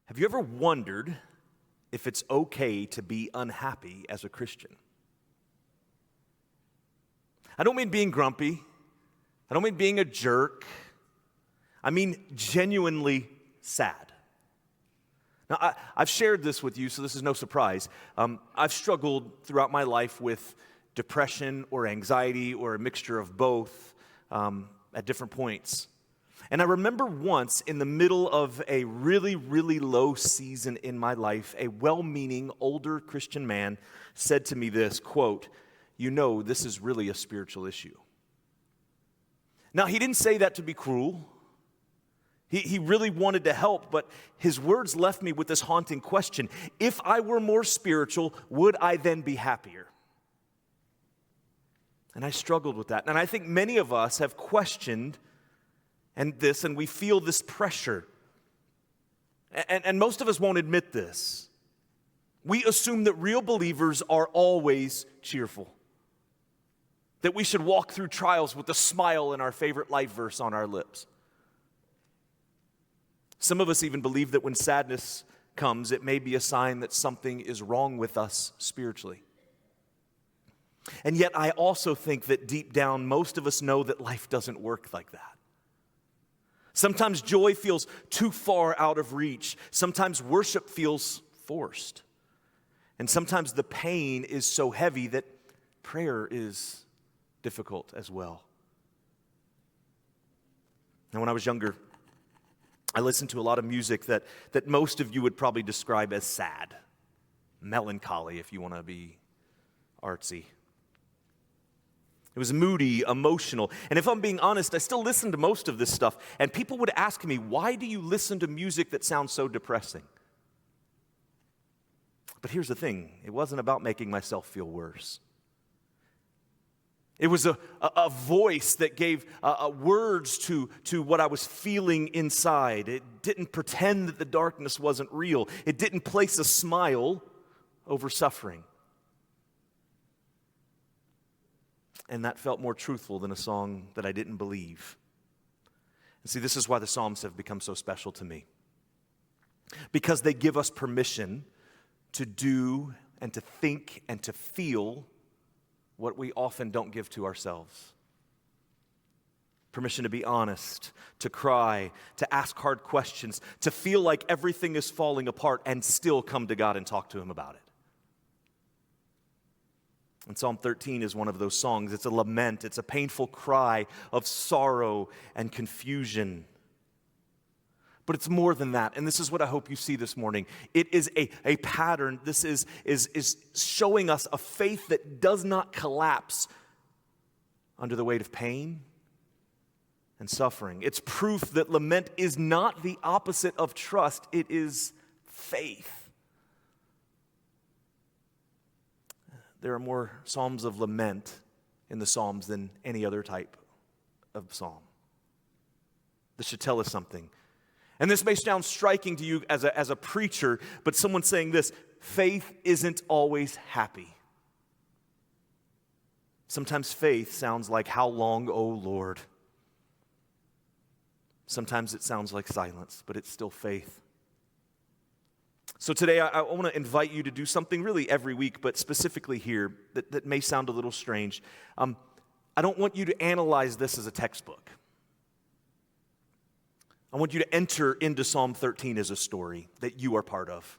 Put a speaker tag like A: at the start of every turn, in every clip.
A: Have you ever wondered if it's okay to be unhappy as a Christian? I don't mean being grumpy. I don't mean being a jerk. I mean genuinely sad. Now, I've shared this with you, so this is no surprise. I've struggled throughout my life with depression or anxiety or a mixture of both at different points. And I remember once in the middle of a really, really low season in my life, a well-meaning older Christian man said to me this, quote, "You know, this is really a spiritual issue." Now, he didn't say that to be cruel. He really wanted to help, but his words left me with this haunting question. If I were more spiritual, would I then be happier? And I struggled with that. And I think many of us have questioned and we feel this pressure. And most of us won't admit this. We assume that real believers are always cheerful. That we should walk through trials with a smile and our favorite life verse on our lips. Some of us even believe that when sadness comes, it may be a sign that something is wrong with us spiritually. And yet I also think that deep down, most of us know that life doesn't work like that. Sometimes joy feels too far out of reach. Sometimes worship feels forced. And sometimes the pain is so heavy that prayer is difficult as well. Now, when I was younger, I listened to a lot of music that most of you would probably describe as sad, melancholy, if you want to be artsy. It was moody, emotional. And if I'm being honest, I still listen to most of this stuff. And people would ask me, why do you listen to music that sounds so depressing? But here's the thing. It wasn't about making myself feel worse. It was a voice that gave words to what I was feeling inside. It didn't pretend that the darkness wasn't real. It didn't place a smile over suffering. And that felt more truthful than a song that I didn't believe. And see, this is why the Psalms have become so special to me. Because they give us permission to do and to think and to feel what we often don't give to ourselves. Permission to be honest, to cry, to ask hard questions, to feel like everything is falling apart and still come to God and talk to Him about it. And Psalm 13 is one of those songs. It's a lament. It's a painful cry of sorrow and confusion. But it's more than that. And this is what I hope you see this morning. It is a pattern. This is showing us a faith that does not collapse under the weight of pain and suffering. It's proof that lament is not the opposite of trust. It is faith. There are more psalms of lament in the Psalms than any other type of psalm. This should tell us something. And this may sound striking to you as a preacher, but someone saying this, faith isn't always happy. Sometimes faith sounds like, "How long, O Lord?" Sometimes it sounds like silence, but it's still faith. So today I want to invite you to do something really every week, but specifically here that may sound a little strange. I don't want you to analyze this as a textbook. I want you to enter into Psalm 13 as a story that you are part of.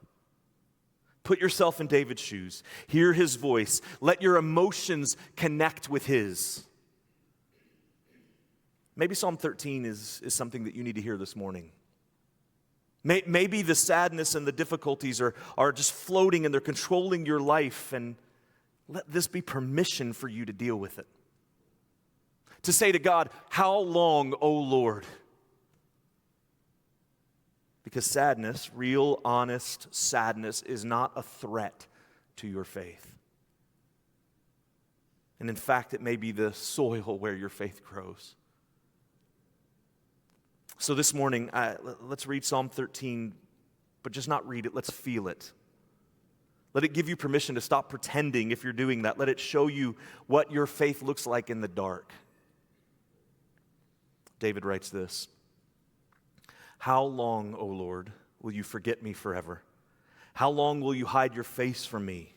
A: Put yourself in David's shoes. Hear his voice. Let your emotions connect with his. Maybe Psalm 13 is something that you need to hear this morning. Maybe the sadness and the difficulties are just floating and they're controlling your life, and let this be permission for you to deal with it. To say to God, "How long, O Lord?" Because sadness, real, honest sadness, is not a threat to your faith. And in fact, it may be the soil where your faith grows. So this morning, let's read Psalm 13, but just not read it. Let's feel it. Let it give you permission to stop pretending if you're doing that. Let it show you what your faith looks like in the dark. David writes this, "How long, O Lord, will you forget me forever? How long will you hide your face from me?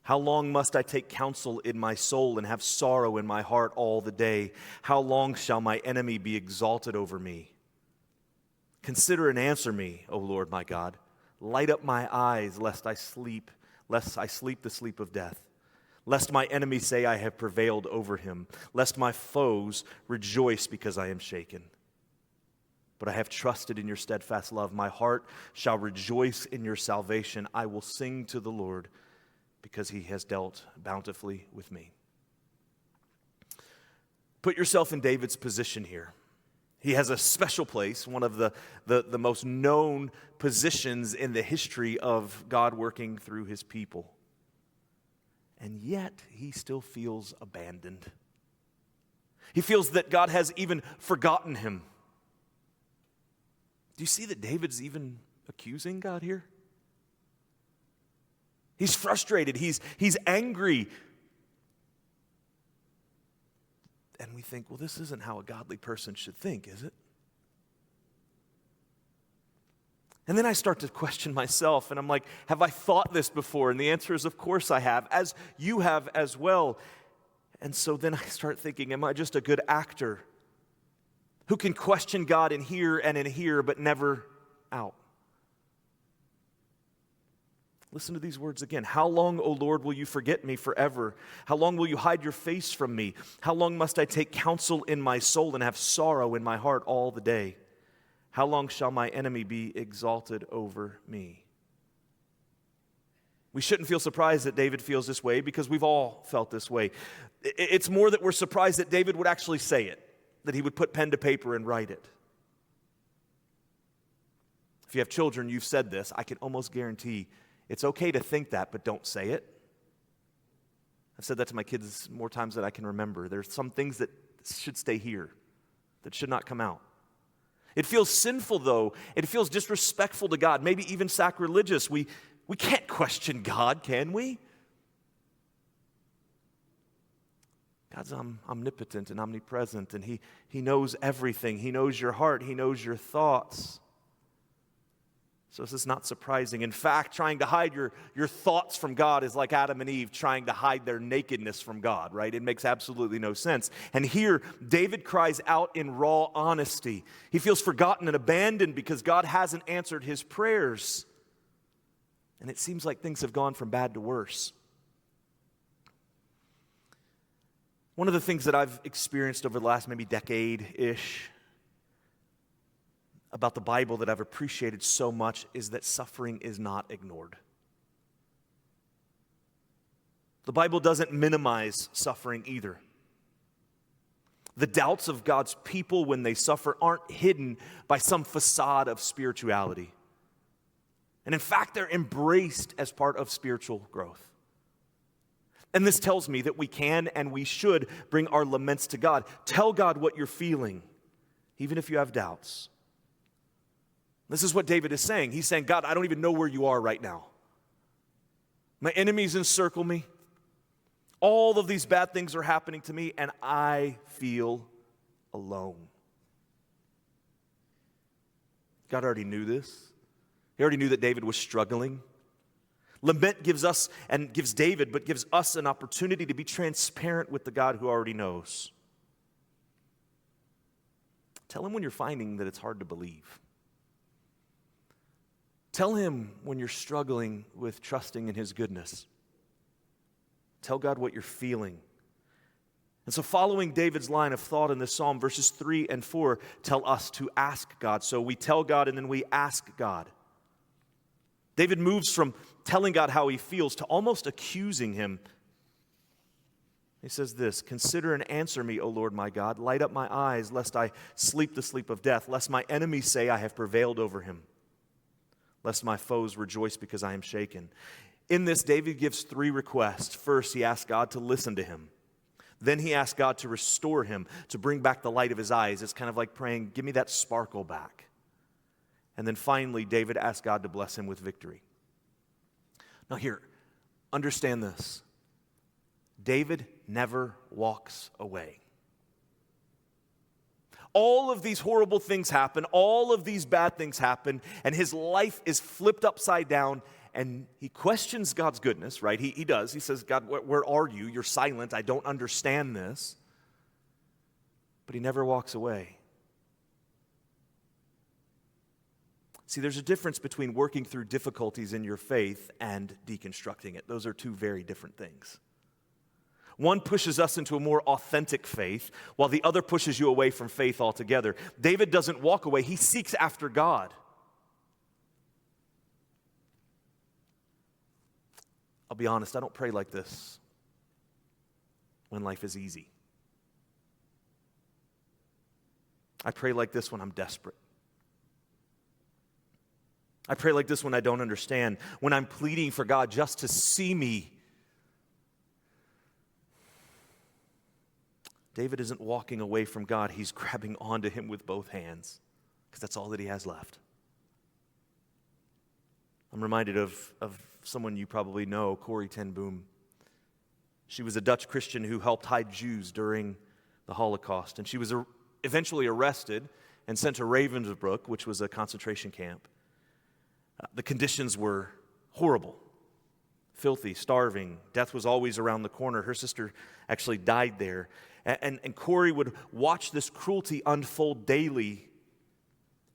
A: How long must I take counsel in my soul and have sorrow in my heart all the day? How long shall my enemy be exalted over me? Consider and answer me, O Lord my God. Light up my eyes, lest I sleep the sleep of death. Lest my enemies say I have prevailed over him. Lest my foes rejoice because I am shaken. But I have trusted in your steadfast love. My heart shall rejoice in your salvation. I will sing to the Lord because he has dealt bountifully with me. Put yourself in David's position here. He has a special place, one of the most known positions in the history of God working through his people. And yet, he still feels abandoned. He feels that God has even forgotten him. Do you see that David's even accusing God here? He's frustrated. He's angry. And we think, well, this isn't how a godly person should think, is it? And then I start to question myself, and I'm like, have I thought this before? And the answer is, of course I have, as you have as well. And so then I start thinking, am I just a good actor who can question God in here, but never out? Listen to these words again. How long, O Lord, will you forget me forever? How long will you hide your face from me? How long must I take counsel in my soul and have sorrow in my heart all the day? How long shall my enemy be exalted over me? We shouldn't feel surprised that David feels this way because we've all felt this way. It's more that we're surprised that David would actually say it, that he would put pen to paper and write it. If you have children, you've said this. I can almost guarantee it's okay to think that, but don't say it. I've said that to my kids more times than I can remember. There's some things that should stay here, that should not come out. It feels sinful, though. It feels disrespectful to God, maybe even sacrilegious. We can't question God, can we? God's omnipotent and omnipresent, and He knows everything. He knows your heart. He knows your thoughts. So this is not surprising. In fact, trying to hide your thoughts from God is like Adam and Eve trying to hide their nakedness from God, right? It makes absolutely no sense. And here, David cries out in raw honesty. He feels forgotten and abandoned because God hasn't answered his prayers. And it seems like things have gone from bad to worse. One of the things that I've experienced over the last maybe decade-ish about the Bible that I've appreciated so much is that suffering is not ignored. The Bible doesn't minimize suffering either. The doubts of God's people when they suffer aren't hidden by some facade of spirituality. And in fact, they're embraced as part of spiritual growth. And this tells me that we can and we should bring our laments to God. Tell God what you're feeling, even if you have doubts. This is what David is saying. He's saying, God, I don't even know where you are right now. My enemies encircle me. All of these bad things are happening to me, and I feel alone. God already knew this. He already knew that David was struggling. Lament gives us and gives David, but gives us an opportunity to be transparent with the God who already knows. Tell him when you're finding that it's hard to believe. Tell him when you're struggling with trusting in his goodness. Tell God what you're feeling. And so following David's line of thought in this psalm, verses 3 and 4 tell us to ask God. So we tell God and then we ask God. David moves from telling God how he feels to almost accusing him. He says this, consider and answer me, O Lord my God. Light up my eyes, lest I sleep the sleep of death, lest my enemies say I have prevailed over him. Lest my foes rejoice because I am shaken. In this, David gives 3 requests. First, he asks God to listen to him. Then he asks God to restore him, to bring back the light of his eyes. It's kind of like praying, give me that sparkle back. And then finally, David asks God to bless him with victory. Now here, understand this. David never walks away. All of these horrible things happen, all of these bad things happen, and his life is flipped upside down, and he questions God's goodness, right? He does. He says, God, where are you? You're silent. I don't understand this. But he never walks away. See, there's a difference between working through difficulties in your faith and deconstructing it. Those are two very different things. One pushes us into a more authentic faith, while the other pushes you away from faith altogether. David doesn't walk away. He seeks after God. I'll be honest, I don't pray like this when life is easy. I pray like this when I'm desperate. I pray like this when I don't understand, when I'm pleading for God just to see me. David isn't walking away from God. He's grabbing onto him with both hands because that's all that he has left. I'm reminded of someone you probably know, Corrie ten Boom. She was a Dutch Christian who helped hide Jews during the Holocaust, and she was eventually arrested and sent to Ravensbrück, which was a concentration camp. The conditions were horrible, filthy, starving. Death was always around the corner. Her sister actually died there. And Corrie would watch this cruelty unfold daily,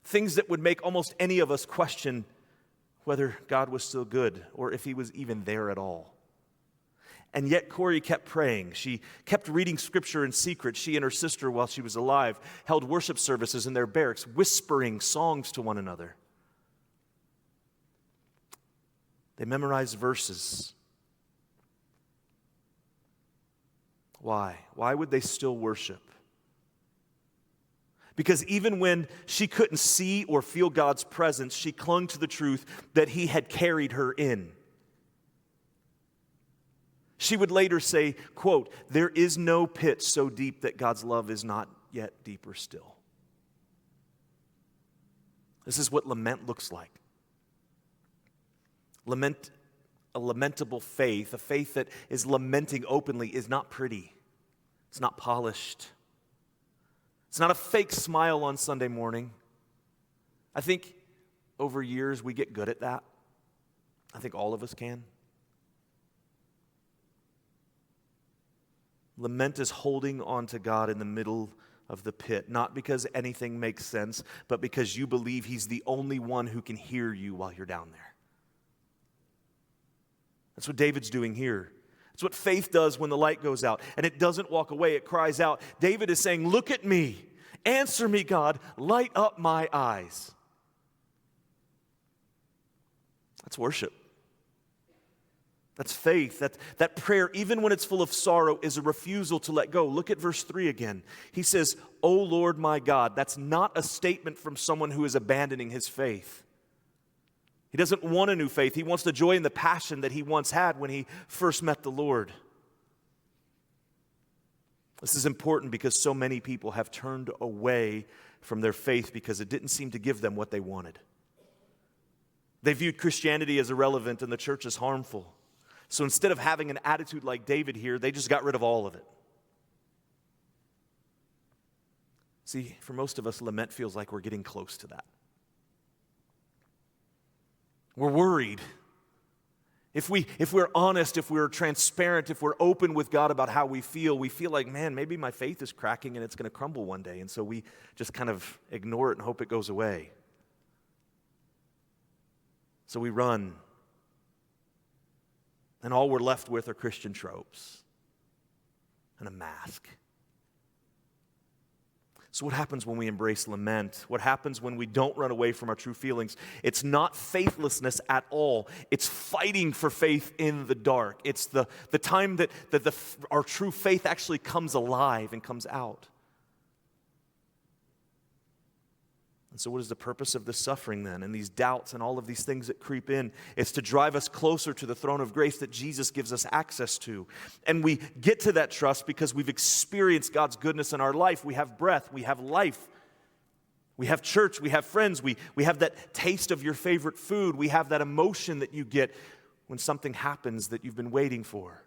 A: things that would make almost any of us question whether God was still good or if he was even there at all. And yet Corrie kept praying. She kept reading scripture in secret. She and her sister, while she was alive, held worship services in their barracks, whispering songs to one another. They memorized verses. Why? Why would they still worship? Because even when she couldn't see or feel God's presence, she clung to the truth that he had carried her in. She would later say, quote, "There is no pit so deep that God's love is not yet deeper still." This is what lament looks like. Lament, a lamentable faith, a faith that is lamenting openly, is not pretty. It's not polished. It's not a fake smile on Sunday morning. I think over years we get good at that. I think all of us can. Lament is holding on to God in the middle of the pit, not because anything makes sense, but because you believe he's the only one who can hear you while you're down there. That's what David's doing here. It's what faith does when the light goes out, and it doesn't walk away, it cries out. David is saying, "Look at me, answer me, God, light up my eyes." That's worship. That's faith. That prayer, even when it's full of sorrow, is a refusal to let go. Look at verse 3 again. He says, "O Lord my God." That's not a statement from someone who is abandoning his faith. He doesn't want a new faith. He wants the joy and the passion that he once had when he first met the Lord. This is important because so many people have turned away from their faith because it didn't seem to give them what they wanted. They viewed Christianity as irrelevant and the church as harmful. So instead of having an attitude like David here, they just got rid of all of it. See, for most of us, lament feels like we're getting close to that. We're worried. If we're honest, if we're transparent, if we're open with God about how we feel like, man, maybe my faith is cracking and it's going to crumble one day. And so we just kind of ignore it and hope it goes away. So we run. And all we're left with are Christian tropes and a mask. So what happens when we embrace lament? What happens when we don't run away from our true feelings? It's not faithlessness at all. It's fighting for faith in the dark. It's the time that our true faith actually comes alive and comes out. And so what is the purpose of this suffering then, and these doubts and all of these things that creep in? It's to drive us closer to the throne of grace that Jesus gives us access to. And we get to that trust because we've experienced God's goodness in our life. We have breath, we have life, we have church, we have friends, we have that taste of your favorite food, we have that emotion that you get when something happens that you've been waiting for.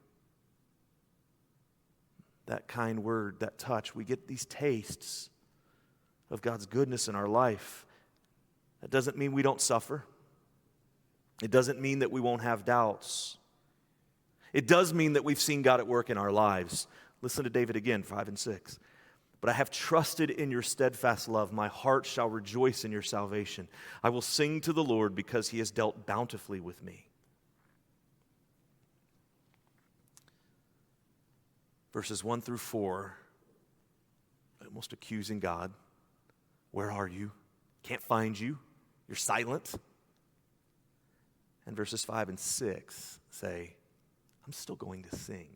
A: That kind word, that touch, we get these tastes. of God's goodness in our life. That doesn't mean we don't suffer. It doesn't mean that we won't have doubts. It does mean that we've seen God at work in our lives. Listen to David again, 5 and 6. But I have trusted in your steadfast love. My heart shall rejoice in your salvation. I will sing to the Lord because he has dealt bountifully with me. Verses 1 through 4, almost accusing God. Where are you? Can't find you. You're silent. And verses 5 and 6 say, I'm still going to sing.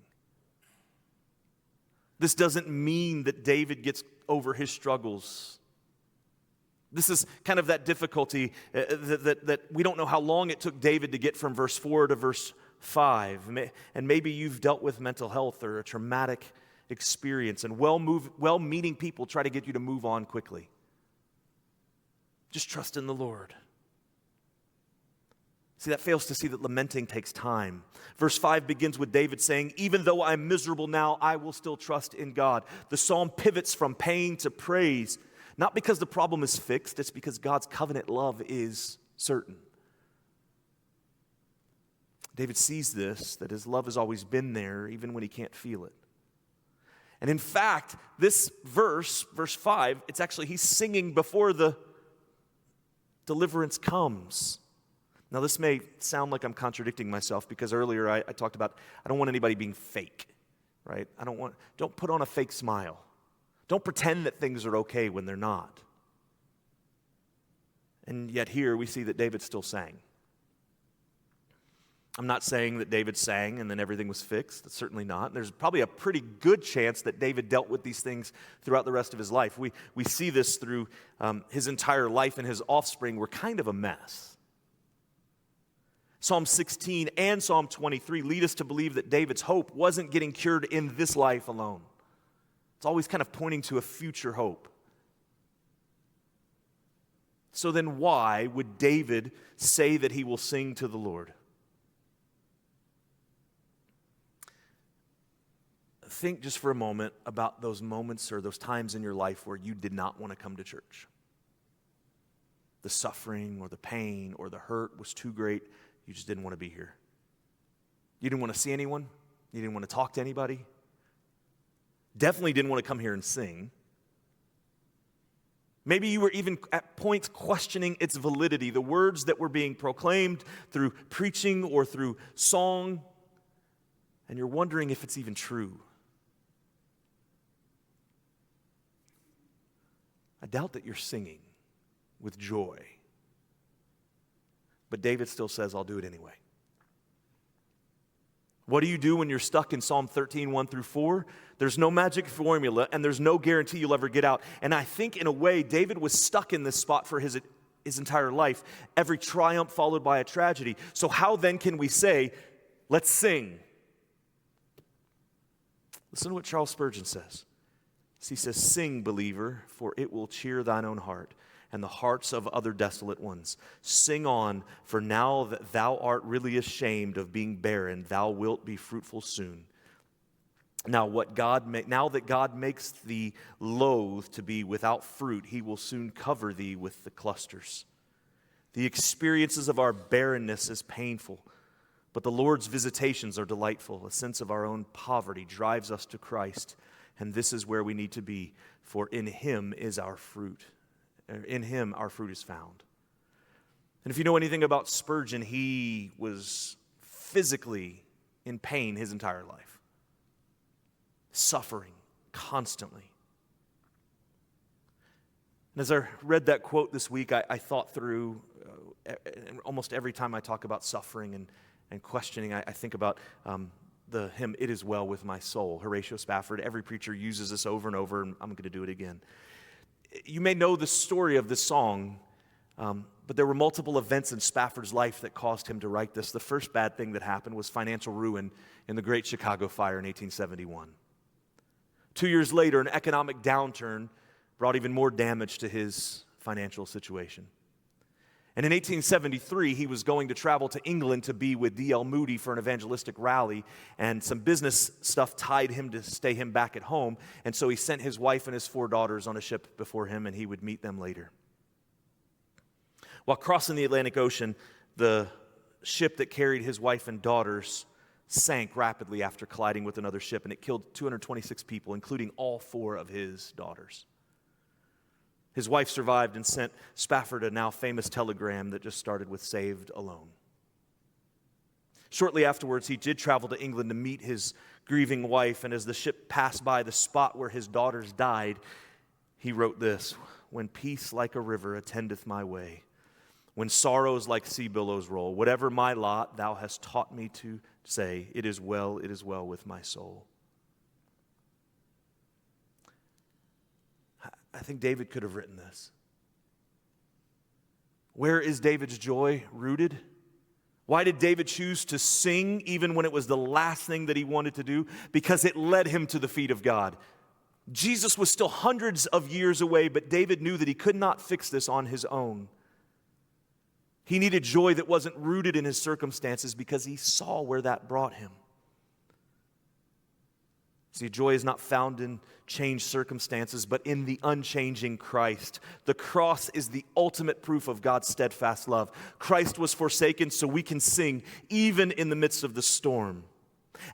A: This doesn't mean that David gets over his struggles. This is kind of that difficulty that we don't know how long it took David to get from verse 4 to verse 5. And maybe you've dealt with mental health or a traumatic experience, and well-meaning people try to get you to move on quickly. Just trust in the Lord. See, that fails to see that lamenting takes time. Verse 5 begins with David saying, even though I'm miserable now, I will still trust in God. The psalm pivots from pain to praise, not because the problem is fixed, it's because God's covenant love is certain. David sees this, that his love has always been there, even when he can't feel it. And in fact, this verse 5, it's actually, he's singing before the deliverance comes. Now, this may sound like I'm contradicting myself because earlier I talked about I don't want anybody being fake, right? Don't put on a fake smile. Don't pretend that things are okay when they're not. And yet here we see that David still sang. I'm not saying that David sang and then everything was fixed. That's certainly not. There's probably a pretty good chance that David dealt with these things throughout the rest of his life. We see this through his entire life, and his offspring were kind of a mess. Psalm 16 and Psalm 23 lead us to believe that David's hope wasn't getting cured in this life alone. It's always kind of pointing to a future hope. So then why would David say that he will sing to the Lord? Think just for a moment about those moments or those times in your life where you did not want to come to church. The suffering or the pain or the hurt was too great. You just didn't want to be here. You didn't want to see anyone. You didn't want to talk to anybody. Definitely didn't want to come here and sing. Maybe you were even at points questioning its validity, the words that were being proclaimed through preaching or through song, and you're wondering if it's even true. I doubt that you're singing with joy. But David still says, I'll do it anyway. What do you do when you're stuck in Psalm 13, 1 through 4? There's no magic formula, and there's no guarantee you'll ever get out. And I think, in a way, David was stuck in this spot for his entire life. Every triumph followed by a tragedy. So how then can we say, let's sing? Listen to what Charles Spurgeon says. He says, sing, believer, for it will cheer thine own heart and the hearts of other desolate ones. Sing on, for now that thou art really ashamed of being barren, thou wilt be fruitful soon. Now that God makes thee loath to be without fruit, he will soon cover thee with the clusters. The experiences of our barrenness is painful, but the Lord's visitations are delightful. A sense of our own poverty drives us to Christ, and this is where we need to be, for in him is our fruit. In him, our fruit is found. And if you know anything about Spurgeon, he was physically in pain his entire life, suffering constantly. And as I read that quote this week, I thought through, almost every time I talk about suffering and questioning, I think about the hymn, It Is Well With My Soul. Horatio Spafford, every preacher uses this over and over, and I'm going to do it again. You may know the story of this song, but there were multiple events in Spafford's life that caused him to write this. The first bad thing that happened was financial ruin in the Great Chicago Fire in 1871. 2 years later, an economic downturn brought even more damage to his financial situation. And in 1873, he was going to travel to England to be with D.L. Moody for an evangelistic rally, and some business stuff tied him to stay him back at home, and so he sent his wife and his 4 daughters on a ship before him, and he would meet them later. While crossing the Atlantic Ocean, the ship that carried his wife and daughters sank rapidly after colliding with another ship, and it killed 226 people, including all 4 of his daughters. His wife survived and sent Spafford a now famous telegram that just started with "Saved alone." Shortly afterwards, he did travel to England to meet his grieving wife, and as the ship passed by the spot where his daughters died, he wrote this: "When peace like a river attendeth my way, when sorrows like sea billows roll, whatever my lot, thou hast taught me to say, it is well with my soul." I think David could have written this. Where is David's joy rooted? Why did David choose to sing even when it was the last thing that he wanted to do? Because it led him to the feet of God. Jesus was still hundreds of years away, but David knew that he could not fix this on his own. He needed joy that wasn't rooted in his circumstances because he saw where that brought him. See, joy is not found in changed circumstances, but in the unchanging Christ. The cross is the ultimate proof of God's steadfast love. Christ was forsaken so we can sing even in the midst of the storm.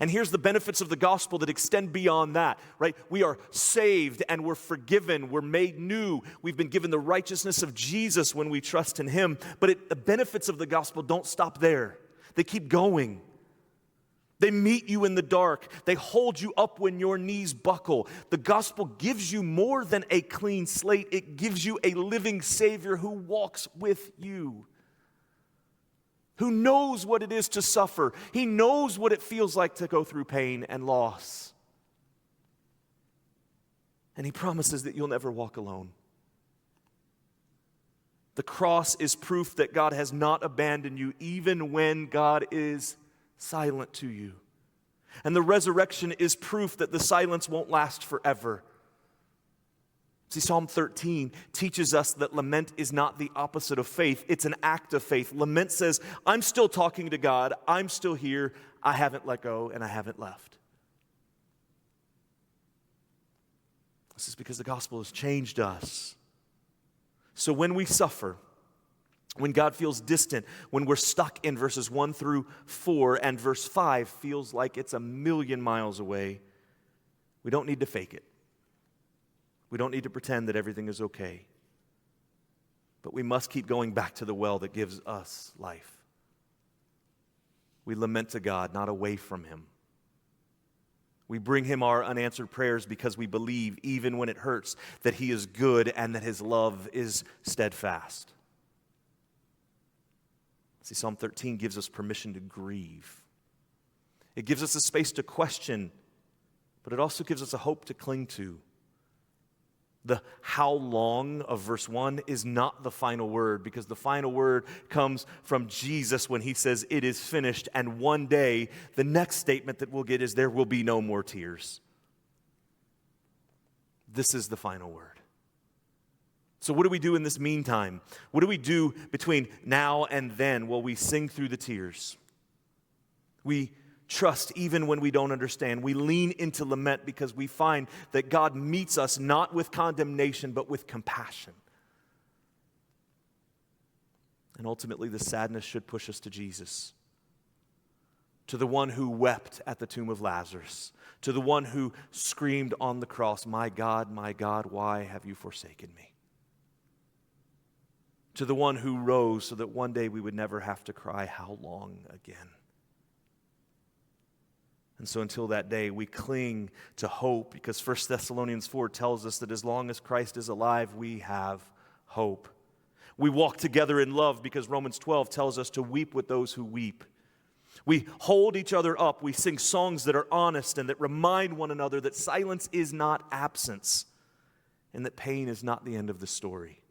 A: And here's the benefits of the gospel that extend beyond that, right? We are saved and we're forgiven. We're made new. We've been given the righteousness of Jesus when we trust in Him. But the benefits of the gospel don't stop there. They keep going. They meet you in the dark. They hold you up when your knees buckle. The gospel gives you more than a clean slate. It gives you a living Savior who walks with you, who knows what it is to suffer. He knows what it feels like to go through pain and loss. And He promises that you'll never walk alone. The cross is proof that God has not abandoned you, even when God is silent to you. And the resurrection is proof that the silence won't last forever. See, Psalm 13 teaches us that lament is not the opposite of faith. It's an act of faith. Lament says, I'm still talking to God. I'm still here. I haven't let go and I haven't left. This is because the gospel has changed us. So when we suffer, when God feels distant, when we're stuck in verses 1 through 4 and verse 5 feels like it's a million miles away, we don't need to fake it. We don't need to pretend that everything is okay. But we must keep going back to the well that gives us life. We lament to God, not away from Him. We bring Him our unanswered prayers because we believe, even when it hurts, that He is good and that His love is steadfast. See, Psalm 13 gives us permission to grieve. It gives us a space to question, but it also gives us a hope to cling to. The how long of verse 1 is not the final word, because the final word comes from Jesus when He says it is finished, and one day the next statement that we'll get is there will be no more tears. This is the final word. So what do we do in this meantime? What do we do between now and then? Well, we sing through the tears. We trust even when we don't understand. We lean into lament because we find that God meets us not with condemnation, but with compassion. And ultimately, the sadness should push us to Jesus, to the one who wept at the tomb of Lazarus, to the one who screamed on the cross, my God, why have you forsaken me? To the one who rose so that one day we would never have to cry, how long again? And so until that day, we cling to hope, because 1 Thessalonians 4 tells us that as long as Christ is alive, we have hope. We walk together in love because Romans 12 tells us to weep with those who weep. We hold each other up. We sing songs that are honest and that remind one another that silence is not absence and that pain is not the end of the story.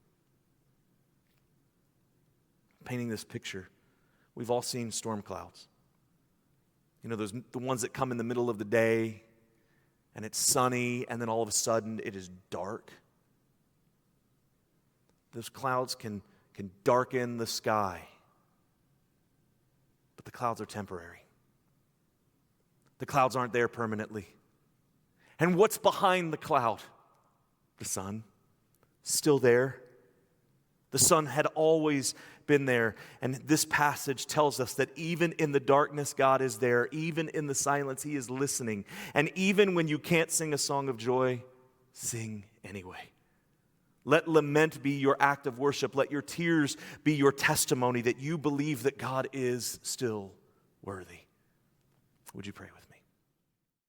A: Painting this picture, we've all seen storm clouds. You know, the ones that come in the middle of the day and it's sunny and then all of a sudden it is dark. Those clouds can can darken the sky, but the clouds are temporary. The clouds aren't there permanently. And what's behind the cloud? The sun. Still there. The sun had always been there. And this passage tells us that even in the darkness, God is there. Even in the silence, He is listening. And even when you can't sing a song of joy, sing anyway. Let lament be your act of worship. Let your tears be your testimony that you believe that God is still worthy. Would you pray with me?